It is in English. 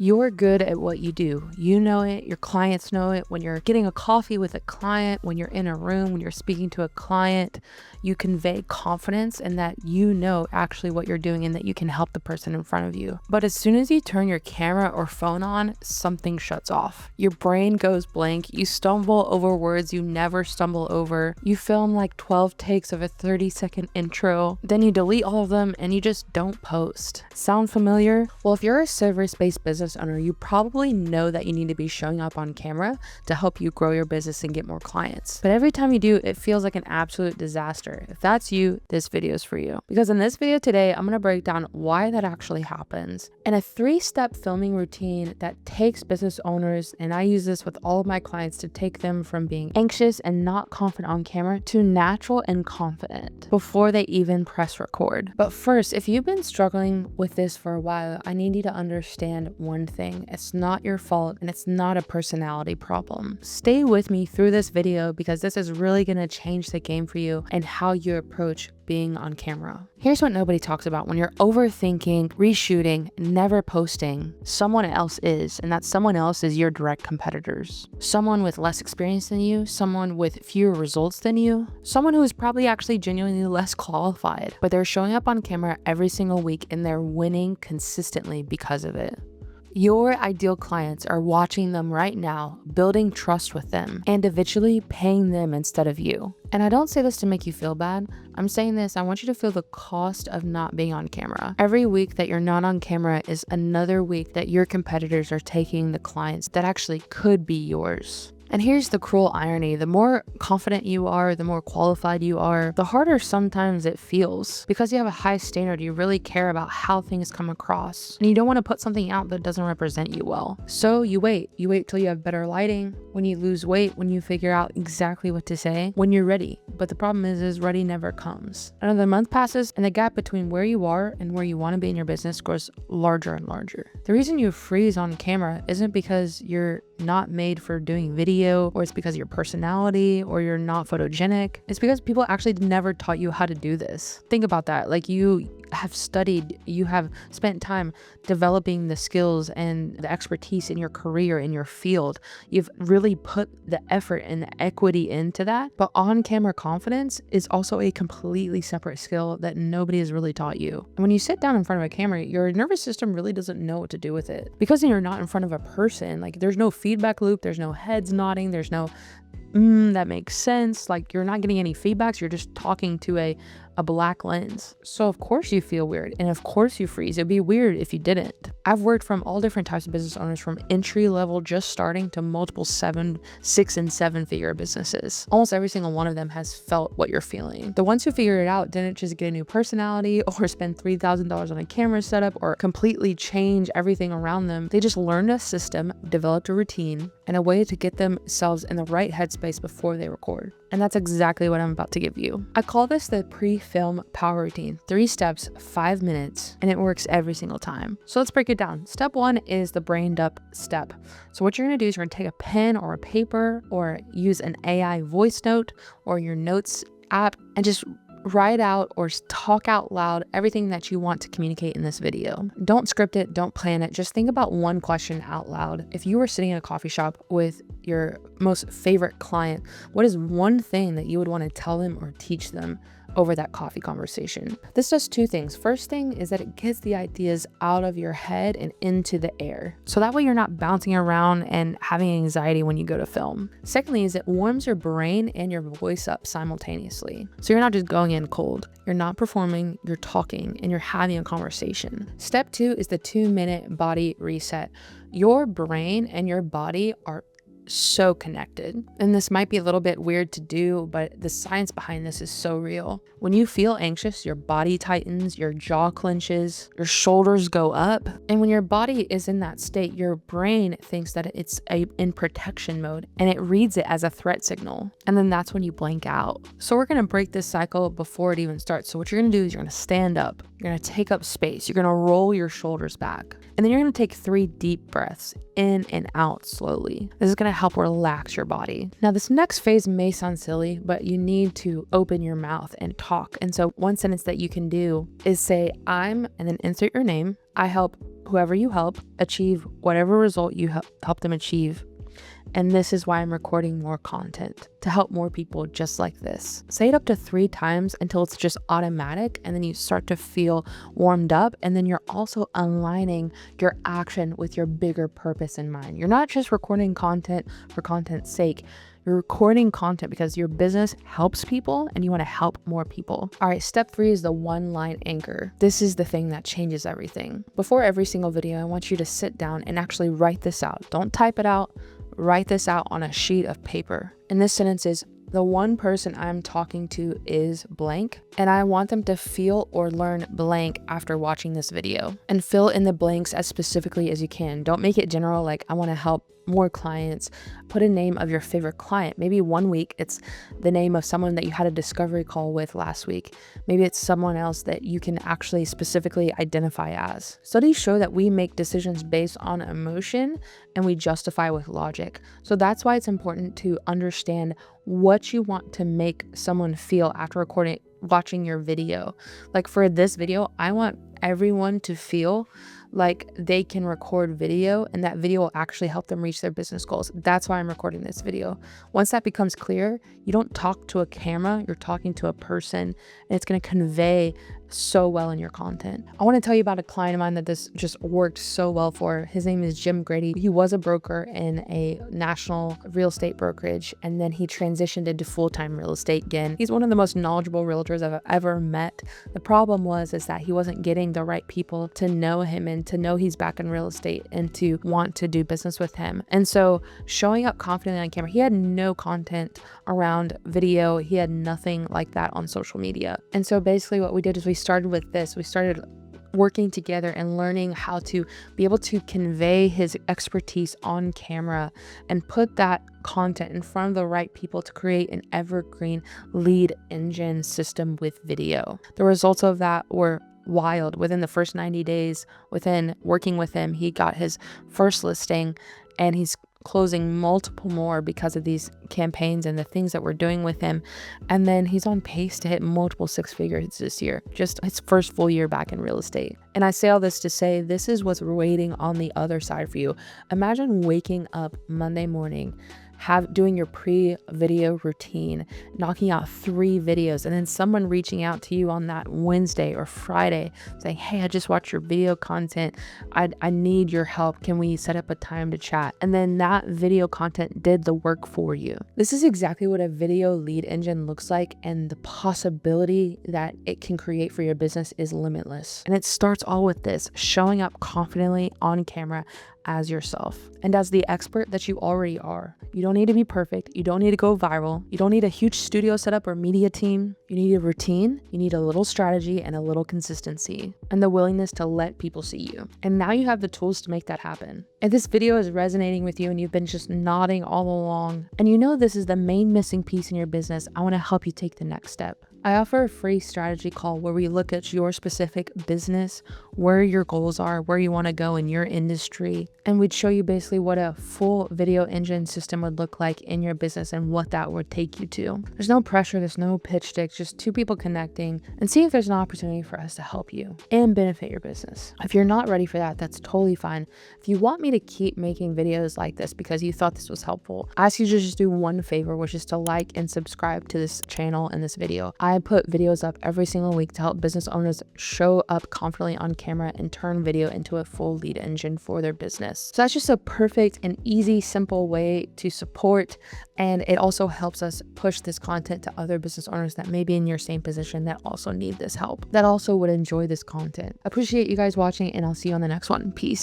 You're good at what you do. You know it, your clients know it. When you're getting a coffee with a client, when you're in a room, when you're speaking to a client, you convey confidence and that you know actually what you're doing and that you can help the person in front of you. But as soon as you turn your camera or phone on, something shuts off. Your brain goes blank. You stumble over words you never stumble over. You film like 12 takes of a 30-second intro. Then you delete all of them and you just don't post. Sound familiar? Well, if you're a service-based business owner, you probably know that you need to be showing up on camera to help you grow your business and get more clients. But every time you do, it feels like an absolute disaster. If that's you, this video is for you. Because in this video today, I'm going to break down why that actually happens and a 3-step filming routine that takes business owners, and I use this with all of my clients, to take them from being anxious and not confident on camera to natural and confident before they even press record. But first, if you've been struggling with this for a while, I need you to understand one thing. It's not your fault and it's not a personality problem. Stay with me through this video because this is really going to change the game for you and how you approach being on camera. Here's what nobody talks about. When you're overthinking, reshooting, never posting, someone else is, and that someone else is your direct competitors. Someone with less experience than you, someone with fewer results than you, someone who is probably actually genuinely less qualified, but they're showing up on camera every single week and they're winning consistently because of it. Your ideal clients are watching them right now, building trust with them, and eventually paying them instead of you. And I don't say this to make you feel bad. I'm saying this, I want you to feel the cost of not being on camera. Every week that you're not on camera is another week that your competitors are taking the clients that actually could be yours. And here's the cruel irony. The more confident you are, the more qualified you are, the harder sometimes it feels. Because you have a high standard, you really care about how things come across. And you don't want to put something out that doesn't represent you well. So you wait till you have better lighting, when you lose weight, when you figure out exactly what to say, when you're ready. But the problem is ready never comes. Another month passes and the gap between where you are and where you want to be in your business grows larger and larger. The reason you freeze on camera isn't because you're not made for doing video, or it's because of your personality, or you're not photogenic. It's because people actually never taught you how to do this. Think about that. Like, you have studied, you have spent time developing the skills and the expertise in your career, in your field. You've really put the effort and the equity into that. But on-camera confidence is also a completely separate skill that nobody has really taught you. And when you sit down in front of a camera, your nervous system really doesn't know what to do with it. Because you're not in front of a person, like, there's no feedback loop, there's no heads nodding, there's no that makes sense. Like, you're not getting any feedbacks, you're just talking to a black lens. So of course you feel weird, and of course you freeze. It'd be weird if you didn't. I've worked from all different types of business owners, from entry level just starting to multiple 6 and 7 figure businesses. Almost every single one of them has felt what you're feeling. The ones who figured it out didn't just get a new personality or spend $3,000 on a camera setup or completely change everything around them. They just learned a system, developed a routine, and a way to get themselves in the right headspace before they record. And that's exactly what I'm about to give you. I call this the pre-film power routine. 3 steps, 5 minutes, and it works every single time. So let's break it down. Step 1 is the brained up step. So what you're gonna do is you're gonna take a pen or a paper or use an AI voice note or your notes app and just write out or talk out loud everything that you want to communicate in this video. Don't script it, don't plan it. Just think about one question out loud. If you were sitting in a coffee shop with your most favorite client, what is one thing that you would want to tell them or teach them over that coffee conversation? This does 2 things. First thing is that it gets the ideas out of your head and into the air. So that way you're not bouncing around and having anxiety when you go to film. Secondly is it warms your brain and your voice up simultaneously. So you're not just going in cold. You're not performing, you're talking, and you're having a conversation. Step 2 is the 2-minute body reset. Your brain and your body are so connected. And this might be a little bit weird to do, but the science behind this is so real. When you feel anxious, your body tightens, your jaw clenches, your shoulders go up. And when your body is in that state, your brain thinks that it's in protection mode and it reads it as a threat signal. And then that's when you blank out. So we're gonna break this cycle before it even starts. So what you're gonna do is you're gonna stand up, you're gonna take up space, you're gonna roll your shoulders back. And then you're gonna take 3 deep breaths in and out slowly. This is gonna help relax your body. Now, this next phase may sound silly, but you need to open your mouth and talk. And so one sentence that you can do is say, I'm, and then insert your name. I help whoever you help achieve whatever result you help them achieve. And this is why I'm recording more content, to help more people just like this. Say it up to 3 times until it's just automatic, and then you start to feel warmed up, and then you're also aligning your action with your bigger purpose in mind. You're not just recording content for content's sake. You're recording content because your business helps people and you want to help more people. All right, step 3 is the 1-line anchor. This is the thing that changes everything. Before every single video, I want you to sit down and actually write this out. Don't type it out. Write this out on a sheet of paper. And this sentence is, the one person I'm talking to is blank, and I want them to feel or learn blank after watching this video. And fill in the blanks as specifically as you can. Don't make it general, like I want to help more clients. Put a name of your favorite client. Maybe one week it's the name of someone that you had a discovery call with last week. Maybe it's someone else that you can actually specifically identify as. Studies show that we make decisions based on emotion and we justify with logic. So that's why it's important to understand what you want to make someone feel after watching your video. Like for this video, I want everyone to feel like they can record video and that video will actually help them reach their business goals. That's why I'm recording this video. Once that becomes clear, you don't talk to a camera, you're talking to a person, and it's going to convey so well in your content. I want to tell you about a client of mine that this just worked so well for. His name is Jim Grady. He was a broker in a national real estate brokerage, and then he transitioned into full-time real estate again. He's one of the most knowledgeable realtors I've ever met. The problem is that he wasn't getting the right people to know him and to know he's back in real estate and to want to do business with him. And so showing up confidently on camera, he had no content around video. He had nothing like that on social media. And so basically what we did is we started with this. We started working together and learning how to be able to convey his expertise on camera and put that content in front of the right people to create an evergreen lead engine system with video. The results of that were wild. Within the first 90 days, within working with him, he got his first listing, and he's closing multiple more because of these campaigns and the things that we're doing with him. And then he's on pace to hit multiple 6 figures this year, just his first full year back in real estate. And I say all this to say, this is what's waiting on the other side for you. Imagine waking up Monday morning, doing your pre-video routine, knocking out 3 videos, and then someone reaching out to you on that Wednesday or Friday saying, hey, I just watched your video content. I need your help. Can we set up a time to chat? And then that video content did the work for you. This is exactly what a video lead engine looks like, and the possibility that it can create for your business is limitless. And it starts all with this, showing up confidently on camera as yourself and as the expert that you already are. You don't need to be perfect. You don't need to go viral. You don't need a huge studio setup or media team. You need a routine. You need a little strategy and a little consistency and the willingness to let people see you. And now you have the tools to make that happen. If this video is resonating with you and you've been just nodding all along and you know this is the main missing piece in your business, I want to help you take the next step. I offer a free strategy call where we look at your specific business, where your goals are, where you want to go in your industry, and we'd show you basically what a full video engine system would look like in your business and what that would take you to. There's no pressure, there's no pitch sticks, just 2 people connecting and see if there's an opportunity for us to help you and benefit your business. If you're not ready for that, that's totally fine. If you want me to keep making videos like this because you thought this was helpful, I ask you to just do one favor, which is to like and subscribe to this channel and this video. I put videos up every single week to help business owners show up confidently on camera and turn video into a full lead engine for their business. So that's just a perfect and easy, simple way to support. And it also helps us push this content to other business owners that may be in your same position that also need this help, that also would enjoy this content. Appreciate you guys watching, and I'll see you on the next one. Peace.